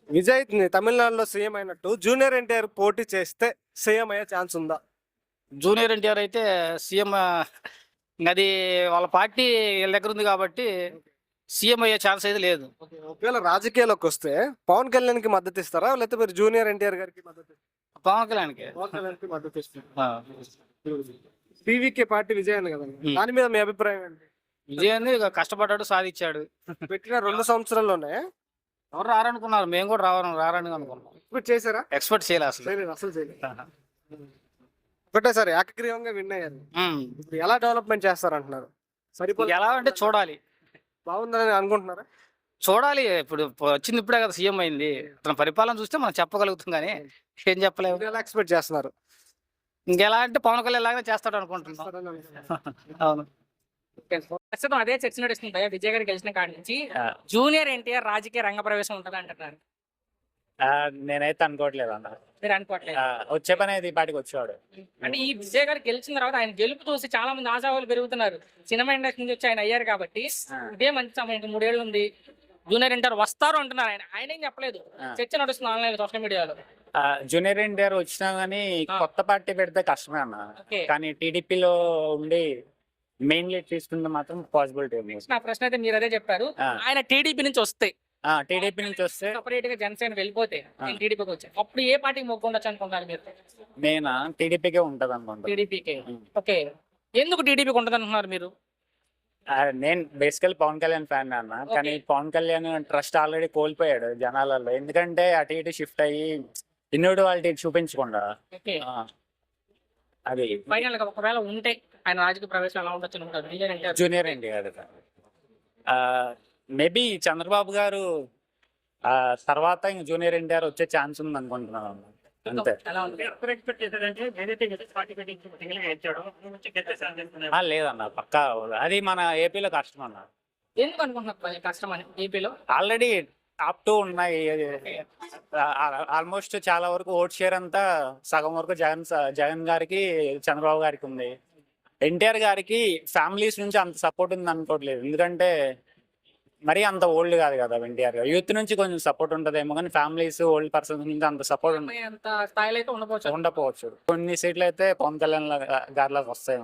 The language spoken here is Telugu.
విజయ్ తమిళనాడులో సీఎం అయినట్టు జూనియర్ ఎన్టీఆర్ పోటీ చేస్తే సీఎం అయ్యే ఛాన్స్ ఉందా? జూనియర్ ఎన్టీఆర్ అయితే సీఎం అది వాళ్ళ పార్టీ వీళ్ళ దగ్గర ఉంది కాబట్టి సీఎం అయ్యే ఛాన్స్ అయితే లేదు. ఒకవేళ రాజకీయాల్లోకి వస్తే పవన్ కళ్యాణ్కి మద్దతు ఇస్తారా, లేకపోతే మీరు జూనియర్ ఎన్టీఆర్ గారికి మద్దతు పవన్ కళ్యాణ్కి పవన్ కళ్యాణ్కి మద్దతు ఇస్తారు? ఆ. టీవీకే పార్టీ విజయ్ అని కదా, దాని మీద మీ అభిప్రాయం ఏంటి? విజయాన్ని ఇక కష్టపడ్డాడు, సాధించాడు. పెట్టిన 2 సంవత్సరాల్లోనే ఎవరు రారనుకున్నారు, మేము కూడా రారని అనుకున్నాం. ఇప్పుడు చేశారా? ఎక్స్పెక్ట్ చేయలే అసలు. చేయలేదు, అసలు చేయలేదు. ఒకటేసారి ఏకగ్రీవంగా విన్ అయ్యారు. ఉమ్. ఇప్పుడు ఎలా డెవలప్మెంట్ చేస్తారంటున్నారు? సరిపోదు ఎలా అంటే చూడాలి, బాగుందని అనుకుంటున్నారా? చూడాలి. ఇప్పుడు వచ్చింది ఇప్పుడే కదా సీఎం అయింది, అతని పరిపాలన చూస్తే మనం చెప్పగలుగుతాం కానీ ఏం చెప్పలేము. మీరు ఎలా ఎక్స్పెక్ట్ చేస్తున్నారు? ఇంకెలా అంటే పవన్ కళ్యాణ్ లాగానే చేస్తాడు అనుకుంటున్నాం. అవును. ప్రస్తుతం అదే చర్చ నడుస్తుంది విజయ్ గారు గెలిచిన కాడి నుంచి. జూనియర్ ఎన్టీఆర్ రాజకీయ రంగ ప్రవేశం ఉంటుంది అంటున్నారు. నేనైతే అనుకోవట్లేదు అన్న. మీరు అనుకోవట్లేదు? వచ్చే పని అయితే ఈ పాటికి వచ్చేవాడు. అంటే ఈ విజయ్ గారు గెలిచిన తర్వాత ఆయన గెలుపు చూసి చాలా మంది ఆశావాళ్ళు పెరుగుతున్నారు. సినిమా ఇండస్ట్రీ నుంచి వచ్చి ఆయన అయ్యారు కాబట్టి ఇదే మంచి సమయం, 3 ఏళ్ళు ఉంది. జూనియర్ ఎన్టీఆర్ వస్తారు అంటున్నారు. ఆయన ఏం చెప్పలేదు, చర్చ నడుస్తుంది ఆన్లైన్ సోషల్ మీడియాలో. జూనియర్ ఎన్టీఆర్ వచ్చినా గానీ కొత్త పార్టీ పెడితే కష్టమే అన్న. కానీ టీడీపీలో ఉండి మెయిన్ లీడ్ తీసుకుంటే మాత్రం పాసిబిలిటీ ఉంది. నా ప్రశ్న అయితే మీరు అదే చెప్పారు. ఆయన టీడీపీ నుంచి వస్తే, టీడీపీ నుంచి వస్తే సపరేట్ గా జనసేన వెళ్ళిపోతే నేను టీడీపీకి వచ్చాను, అప్పుడు ఏ పార్టీకి మొక్కుండొచ్చు అనుకుంటారు మీరు? నేను టీడీపీకే ఉంటది అనుకుంటా. టీడీపీకి. ఓకే, ఎందుకు టీడీపీకి ఉంటుంది అంటున్నారు మీరు? నేను బేసికల్ పవన్ కళ్యాణ్ ఫ్యాన్ అన్న. కానీ పవన్ కళ్యాణ్ ట్రస్ట్ ఆల్రెడీ కోల్పోయాడు జనాలలో. ఎందుకంటే అటు ఇటు షిఫ్ట్ అయ్యి ఇండివిడువాలిటీ చూపించకుండా. అది ఫైనల్ గా ఒకవేళ ఉంటే ఆయన రాజకీయ ప్రవేశం ఎలా ఉండొచ్చు అనుకుంటారు? జూనియర్ ఎన్టీఆర్ మేబీ చంద్రబాబు గారు తర్వాత ఇంక జూనియర్ ఎన్టీఆర్ వచ్చే ఛాన్స్ ఉంది అనుకుంటున్నాను. అంతే. లేదన్న, పక్కా అది మన ఏపీలో కష్టం అన్న. ఎందుకు అనుకుంటున్నారు కష్టం అని? ఏపీలో ఆల్రెడీ టాప్ 2 ఉన్నాయి. ఆల్మోస్ట్ చాలా వరకు ఓట్ షేర్ అంతా సగం వరకు జగన్ గారికి, చంద్రబాబు గారికి ఉంది. ఎన్టీఆర్ గారికి ఫ్యామిలీస్ నుంచి అంత సపోర్ట్ ఉంది అనుకోవట్లేదు. ఎందుకంటే మరీ అంత ఓల్డ్ కాదు కదా ఎన్టీఆర్ గారు. యూత్ నుంచి కొంచెం సపోర్ట్ ఉంటుందేమో, కానీ ఫ్యామిలీస్, ఓల్డ్ పర్సన్స్ నుంచి అంత సపోర్ట్ ఉండకపోవచ్చు. కొన్ని సీట్లు అయితే పవన్ కళ్యాణ్ గారిలాగా వస్తాయి.